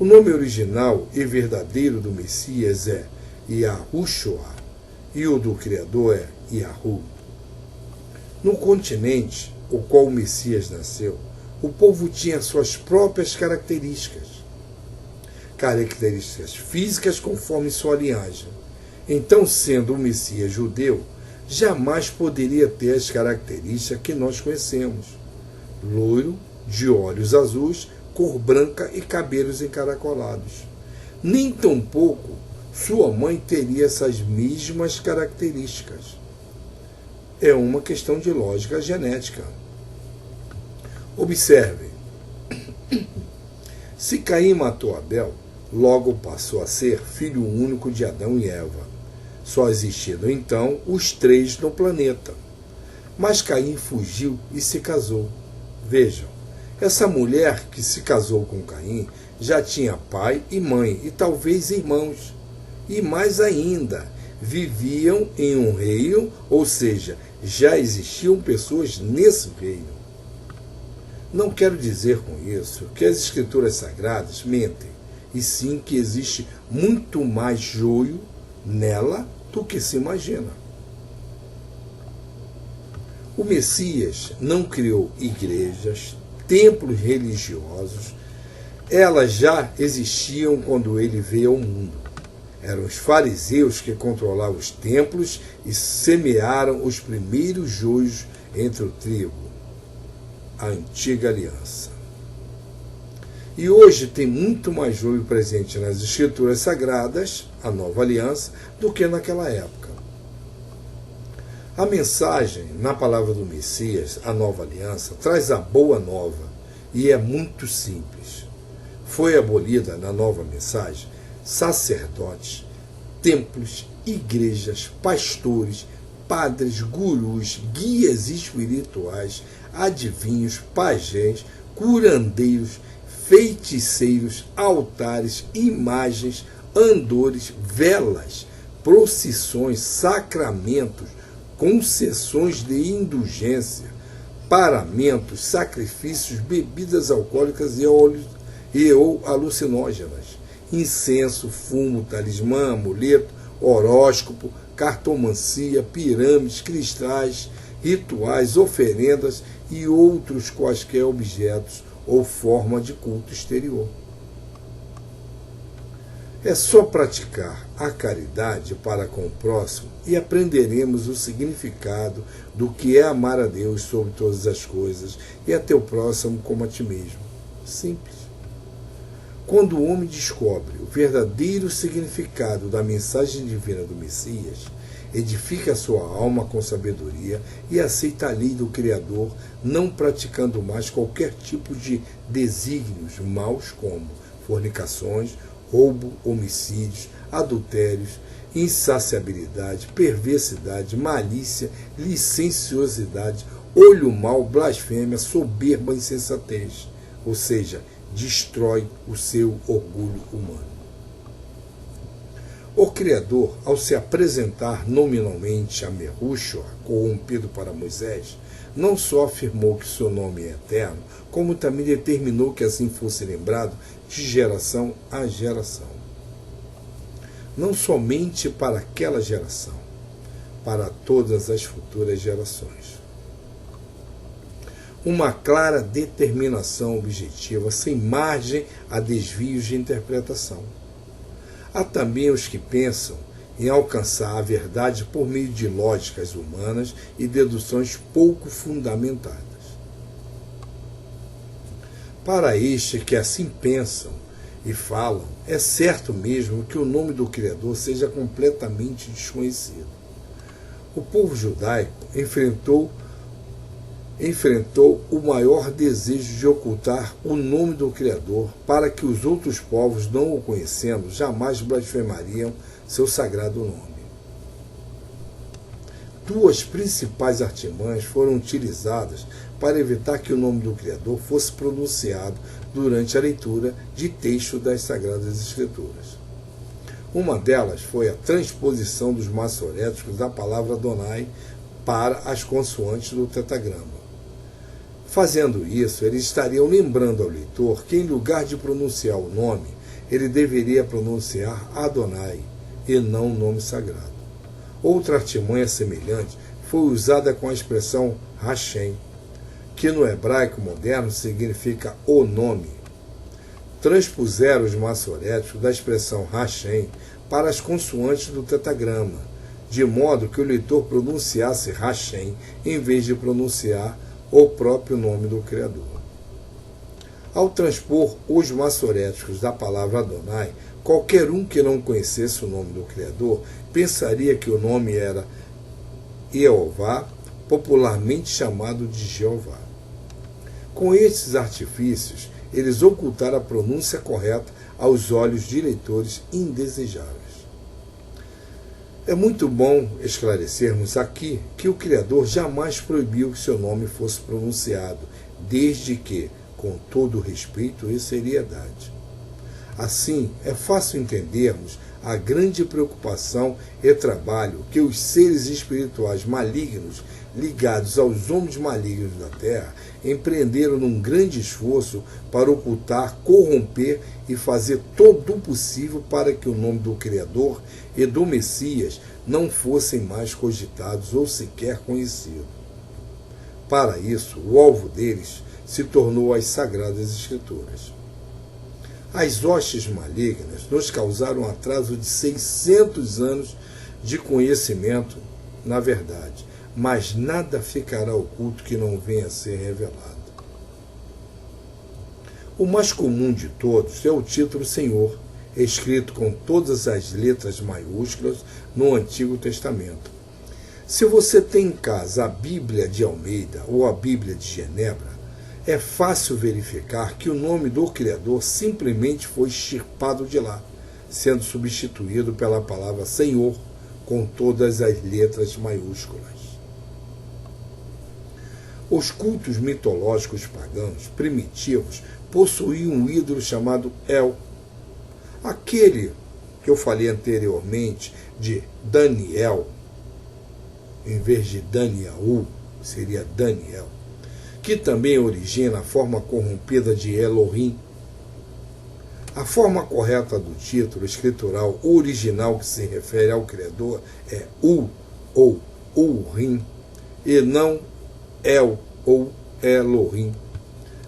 O nome original e verdadeiro do Messias é Yahushua e o do Criador é Yahu. No continente o qual o Messias nasceu, o povo tinha suas próprias características físicas conforme sua linhagem. Então, sendo o Messias judeu, jamais poderia ter as características que nós conhecemos: loiro, de olhos azuis, cor branca e cabelos encaracolados. Nem tampouco sua mãe teria essas mesmas características. É uma questão de lógica genética. Observe, se Caim matou Abel, logo passou a ser filho único de Adão e Eva, só existindo então os três no planeta. Mas Caim fugiu e se casou. Vejam, essa mulher que se casou com Caim já tinha pai e mãe e talvez irmãos. E mais ainda, viviam em um reino, ou seja, já existiam pessoas nesse reino. Não quero dizer com isso que as escrituras sagradas mentem, e sim que existe muito mais joio nela do que se imagina. O Messias não criou igrejas, templos religiosos. Elas já existiam quando ele veio ao mundo. Eram os fariseus que controlavam os templos e semearam os primeiros joios entre o trigo, a antiga aliança. E hoje tem muito mais joio presente nas escrituras sagradas, a nova aliança, do que naquela época. A mensagem na palavra do Messias, a nova aliança, traz a boa nova e é muito simples. Foi abolida na nova mensagem sacerdotes, templos, igrejas, pastores, padres, gurus, guias espirituais, adivinhos, pajés, curandeiros, feiticeiros, altares, imagens, andores, velas, procissões, sacramentos, concessões de indulgência, paramentos, sacrifícios, bebidas alcoólicas e ou alucinógenas, incenso, fumo, talismã, amuleto, horóscopo, cartomancia, pirâmides, cristais, rituais, oferendas e outros quaisquer objetos ou forma de culto exterior. É só praticar a caridade para com o próximo e aprenderemos o significado do que é amar a Deus sobre todas as coisas e a teu próximo como a ti mesmo. Simples. Quando o homem descobre o verdadeiro significado da mensagem divina do Messias, edifica a sua alma com sabedoria e aceita a lei do Criador, não praticando mais qualquer tipo de desígnios maus como fornicações, roubo, homicídios, adultérios, insaciabilidade, perversidade, malícia, licenciosidade, olho mau, blasfêmia, soberba, insensatez. Ou seja, destrói o seu orgulho humano. O Criador, ao se apresentar nominalmente a Yahushua, corrompido para Moisés, não só afirmou que seu nome é eterno, como também determinou que assim fosse lembrado de geração a geração. Não somente para aquela geração, para todas as futuras gerações. Uma clara determinação objetiva, sem margem a desvios de interpretação. Há também os que pensam em alcançar a verdade por meio de lógicas humanas e deduções pouco fundamentadas. Para estes que assim pensam e falam, é certo mesmo que o nome do Criador seja completamente desconhecido. O povo judaico enfrentou o maior desejo de ocultar o nome do Criador para que os outros povos, não o conhecendo, jamais blasfemariam seu sagrado nome. Duas principais artimanhas foram utilizadas para evitar que o nome do Criador fosse pronunciado durante a leitura de texto das Sagradas Escrituras. Uma delas foi a transposição dos maçoréticos da palavra Adonai para as consoantes do tetagrama. Fazendo isso, eles estariam lembrando ao leitor que, em lugar de pronunciar o nome, ele deveria pronunciar Adonai e não nome sagrado. Outra artimanha semelhante foi usada com a expressão Hashem, que no hebraico moderno significa o nome. Transpuseram os maçoréticos da expressão Hashem para as consoantes do tetagrama, de modo que o leitor pronunciasse Hashem em vez de pronunciar o próprio nome do Criador. Ao transpor os maçoréticos da palavra Adonai, qualquer um que não conhecesse o nome do Criador pensaria que o nome era Jeová, popularmente chamado de Jeová. Com estes artifícios, eles ocultaram a pronúncia correta aos olhos de leitores indesejáveis. É muito bom esclarecermos aqui que o Criador jamais proibiu que seu nome fosse pronunciado, desde que, com todo respeito e seriedade. Assim, é fácil entendermos a grande preocupação e trabalho que os seres espirituais malignos ligados aos homens malignos da Terra empreenderam num grande esforço para ocultar, corromper e fazer todo o possível para que o nome do Criador e do Messias não fossem mais cogitados ou sequer conhecidos. Para isso, o alvo deles se tornou as Sagradas Escrituras. As hostes malignas nos causaram um atraso de 600 anos de conhecimento na verdade, mas nada ficará oculto que não venha a ser revelado. O mais comum de todos é o título Senhor, escrito com todas as letras maiúsculas no Antigo Testamento. Se você tem em casa a Bíblia de Almeida ou a Bíblia de Genebra, é fácil verificar que o nome do Criador simplesmente foi extirpado de lá, sendo substituído pela palavra Senhor, com todas as letras maiúsculas. Os cultos mitológicos pagãos primitivos possuíam um ídolo chamado El. Aquele que eu falei anteriormente de Daniel, em vez de Daniel, seria Daniel, que também origina a forma corrompida de Elohim. A forma correta do título escritural original que se refere ao Criador é U ou Urim, e não El ou Elohim.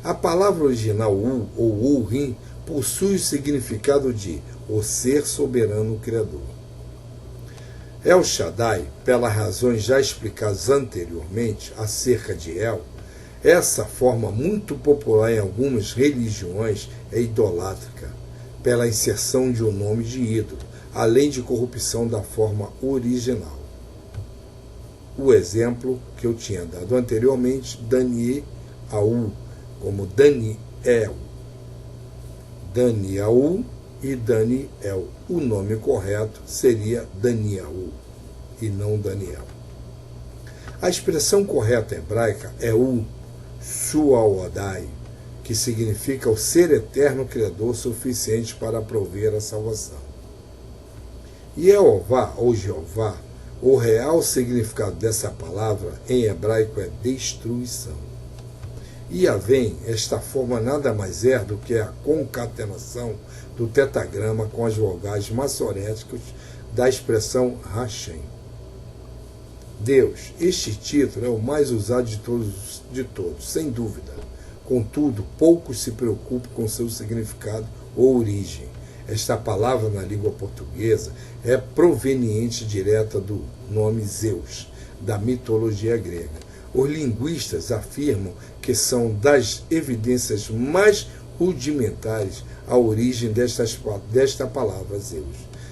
A palavra original U ou Urim possui o significado de o ser soberano Criador. El Shaddai, pelas razões já explicadas anteriormente acerca de El, essa forma muito popular em algumas religiões é idolátrica, pela inserção de um nome de ídolo, além de corrupção da forma original. O exemplo que eu tinha dado anteriormente, Daniel, como Daniel. Daniel e Daniel. O nome correto seria Daniel e não Daniel. A expressão correta hebraica é Suaodai, que significa o ser eterno criador suficiente para prover a salvação. Jeová ou Jeová, o real significado dessa palavra em hebraico é destruição. Yahvé, esta forma nada mais é do que a concatenação do tetagrama com as vogais maçoréticas da expressão Hashem. Deus, este título é o mais usado de todos, sem dúvida. Contudo, poucos se preocupam com seu significado ou origem. Esta palavra na língua portuguesa é proveniente direta do nome Zeus, da mitologia grega. Os linguistas afirmam que são das evidências mais rudimentares a origem desta palavra Zeus,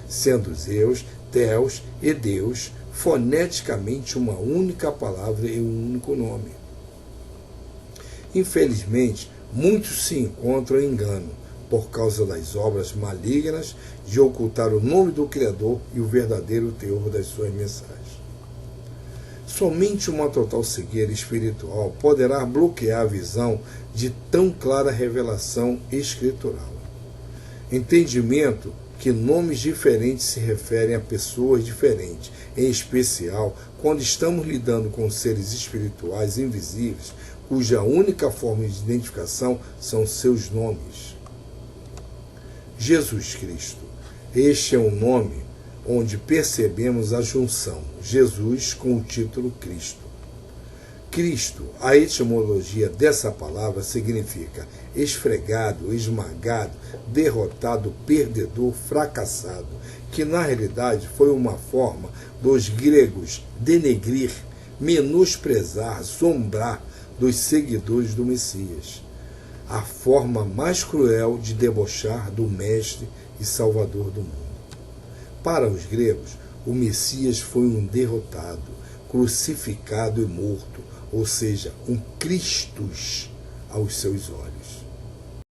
sendo Zeus, Theos e Deus foneticamente uma única palavra e um único nome. Infelizmente, muitos se encontram em engano por causa das obras malignas de ocultar o nome do Criador e o verdadeiro teor das suas mensagens. Somente uma total cegueira espiritual poderá bloquear a visão de tão clara revelação escritural. Entendimento que nomes diferentes se referem a pessoas diferentes, em especial quando estamos lidando com seres espirituais invisíveis, cuja única forma de identificação são seus nomes. Jesus Cristo. Este é um nome onde percebemos a junção Jesus com o título Cristo. Cristo, a etimologia dessa palavra significa esfregado, esmagado, derrotado, perdedor, fracassado, que na realidade foi uma forma dos gregos denegrir, menosprezar, zombrar dos seguidores do Messias. A forma mais cruel de debochar do Mestre e Salvador do mundo. Para os gregos, o Messias foi um derrotado, crucificado e morto, ou seja, um Christus aos seus olhos.